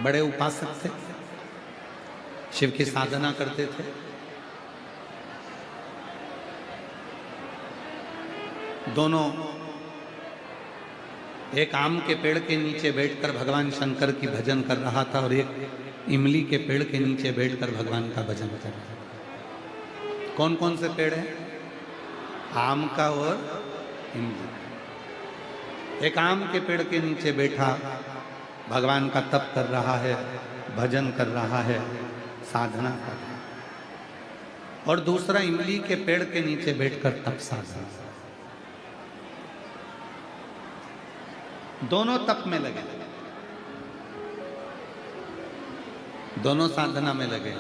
बड़े उपासक थे, शिव की साधना करते थे। दोनों एक आम के पेड़ के नीचे बैठकर भगवान शंकर की भजन कर रहा था और एक इमली के पेड़ के नीचे बैठकर भगवान का भजन कर रहा था। कौन कौन से पेड़ हैं? आम का और इमली। एक आम के पेड़ के नीचे बैठा भगवान का तप कर रहा है, भजन कर रहा है, साधना कर रहा है, और दूसरा इमली के पेड़ के नीचे बैठकर तप साधना। दोनों तप में लगे, दोनों साधना में लगे।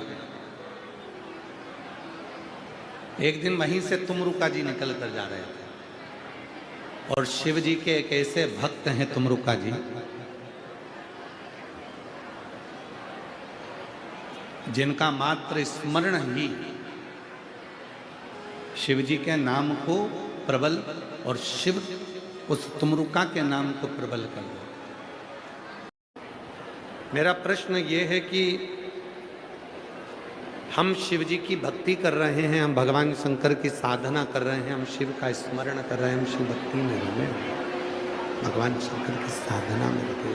एक दिन वहीं से तुमरुका जी निकल कर जा रहे थे और शिव जी के एक ऐसे भक्त हैं तुमरुका जी, जिनका मात्र स्मरण ही शिव जी के नाम को प्रबल और शिव उस तुमरुका के नाम को प्रबल कर दो। मेरा प्रश्न ये है कि हम शिव जी की भक्ति कर रहे हैं, हम भगवान शंकर की साधना कर रहे हैं, हम शिव का स्मरण कर रहे हैं, हम शिव भक्ति में लगे, भगवान शंकर की साधना में लगे।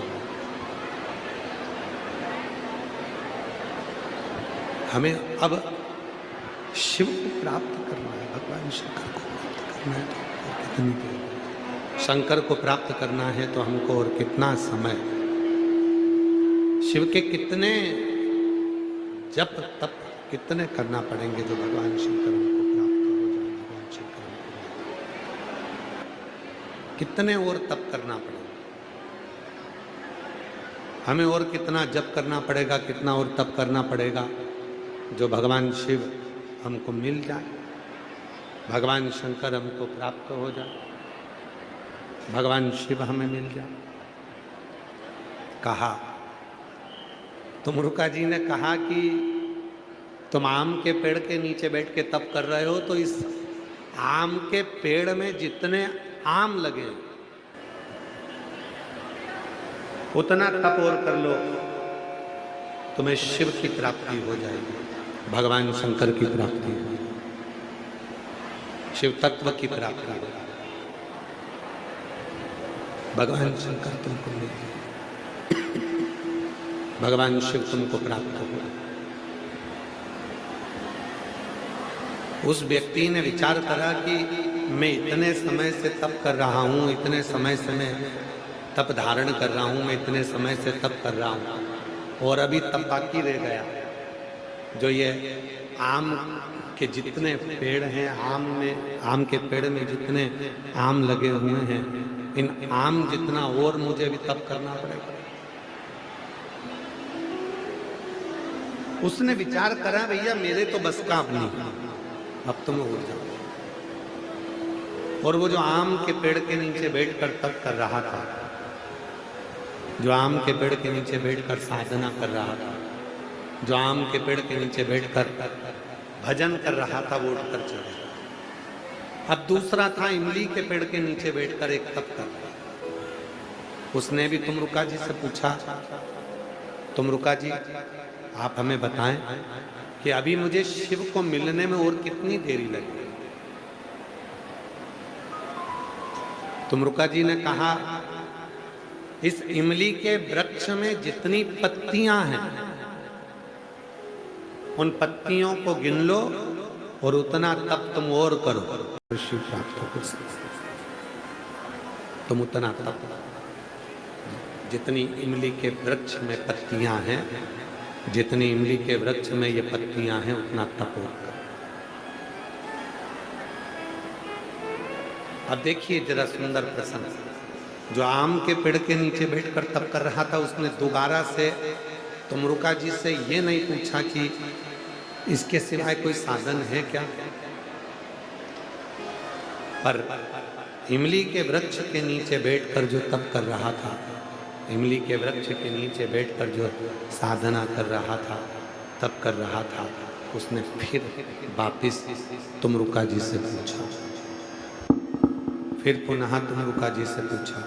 हमें अब शिव को प्राप्त करना है, भगवान शंकर को प्राप्त करना है, तो कितनी देर? शंकर को प्राप्त करना है तो हमको और कितना समय? शिव के कितने जप तप कितने करना पड़ेंगे जो भगवान शंकर हमको प्राप्त हो जाए? भगवान शंकर कितने और तप करना पड़ेगा हमें? और कितना जप करना पड़ेगा, कितना और तप करना पड़ेगा जो भगवान शिव हमको मिल जाए, भगवान शंकर हमको प्राप्त हो जाए, भगवान शिव हमें मिल जाए। कहा तुमरुका जी ने कहा कि तुम आम के पेड़ के नीचे बैठ के तप कर रहे हो, तो इस आम के पेड़ में जितने आम लगे उतना तप और कर लो, तुम्हें शिव की प्राप्ति हो जाएगी, भगवान शंकर की प्राप्ति हो, शिव तत्व की प्राप्ति हो, भगवान शंकर तुमको मिल जाए, भगवान शिव तुमको प्राप्त हो। उस व्यक्ति ने विचार करा कि मैं इतने समय से तप कर रहा हूँ, इतने समय से मैं तप धारण कर रहा हूँ, मैं इतने समय से तप कर रहा हूँ और अभी तप बाकी रह गया। जो ये आम के जितने पेड़ हैं, आम के पेड़ में जितने आम लगे हुए हैं, इन आम जितना और मुझे भी तप करना पड़ेगा। उसने विचार करा भैया मेरे तो बस का अब नहीं, अब तुम उड़ जाओ। और वो जो आम के पेड़ के नीचे बैठकर तप कर रहा था, जो आम के पेड़ के नीचे बैठकर साधना कर रहा था, जो आम के पेड़ के नीचे बैठकर भजन कर रहा था, वो उठकर चले। अब दूसरा था इमली के पेड़ के नीचे बैठकर एक तप कर रहा। उसने भी तुमरुका जी से पूछा, तुमरुका जी आप हमें बताएं कि अभी मुझे शिव को मिलने में और कितनी देरी लगेगी? तुमरुका जी ने कहा इस इमली के वृक्ष में जितनी पत्तियां हैं उन पत्तियों को गिन लो और उतना तप तुम और करो, शिव प्राप्त हो सकते। तुम उतना तप, जितनी इमली के वृक्ष में पत्तियां हैं, जितनी इमली के वृक्ष में ये पत्तियां हैं, उतना तप और करो। अब देखिए जरा सुंदर प्रसंग। जो आम के पेड़ के नीचे बैठकर तप कर रहा था, उसने दोबारा से तुमरुका जी से ये नहीं पूछा कि इसके सिवाय कोई साधन है क्या, पर इमली के वृक्ष के नीचे बैठकर जो तप कर रहा था, इमली के वृक्ष के नीचे बैठकर जो साधना कर रहा था, तप कर रहा था, उसने फिर वापिस तुमरुका जी से पूछा, फिर पुनः तुमरुका जी से पूछा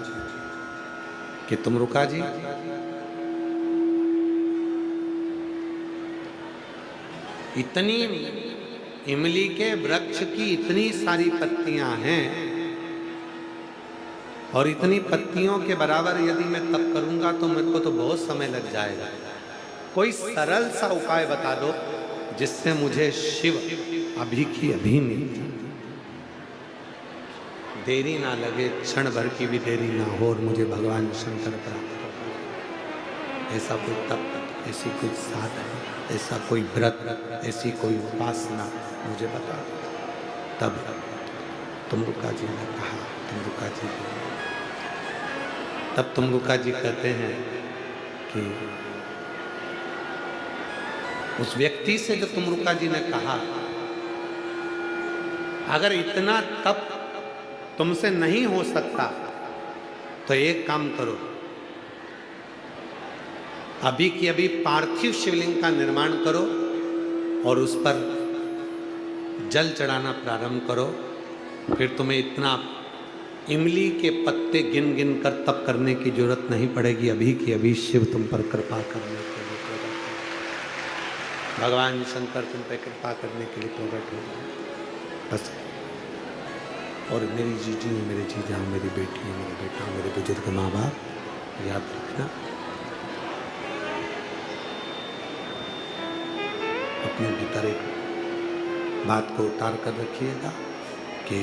कि तुमरुका जी इतनी इमली के वृक्ष की इतनी सारी पत्तियां हैं और इतनी पत्तियों के बराबर यदि मैं तप करूंगा तो मेरे को तो बहुत समय लग जाएगा। कोई सरल सा उपाय बता दो जिससे मुझे शिव अभी की अभी मिल जाए, देरी ना लगे, क्षण भर की भी देरी ना हो और मुझे भगवान शंकर प्राप्त हो। ऐसा कोई तप, ऐसी कोई साधना, ऐसा कोई व्रत, ऐसी कोई उपासना मुझे बता दो। तब तुमरुका जी ने कहा, तुमरुका जी, तब तुमरुका जी कहते हैं कि उस व्यक्ति से जो तुमरुका जी ने कहा, अगर इतना तप तुमसे नहीं हो सकता तो एक काम करो, अभी की अभी पार्थिव शिवलिंग का निर्माण करो और उस पर जल चढ़ाना प्रारंभ करो, फिर तुम्हें इतना इमली के पत्ते गिन गिन कर तप करने की जरूरत नहीं पड़ेगी। अभी की अभी शिव तुम पर कृपा करने के लिए प्रकट हो, भगवान शंकर तुम पर कृपा करने के लिए प्रकट हो बस। और मेरी जीजी, मेरे जीजा, मेरी बेटी, मेरे बेटा, मेरे बुजुर्ग माँ बाप, याद रखना, अपने भीतर एक बात को उतार कर रखिएगा कि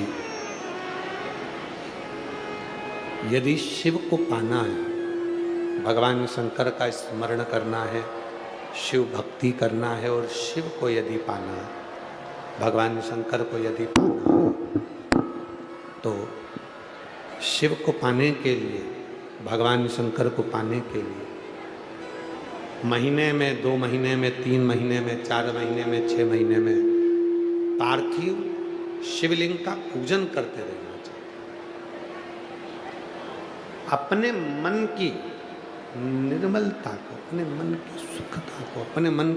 यदि शिव को पाना है, भगवान शंकर का स्मरण करना है, शिव भक्ति करना है और शिव को यदि पाना है, भगवान शंकर को यदि पाना है, तो शिव को पाने के लिए, भगवान शंकर को पाने के लिए महीने में, 2 महीने में, 3 महीने में, 4 महीने में, 6 महीने में पार्थिव शिवलिंग का पूजन करते रहना चाहिए। अपने मन की निर्मलता को, अपने मन की सुखता को, अपने मन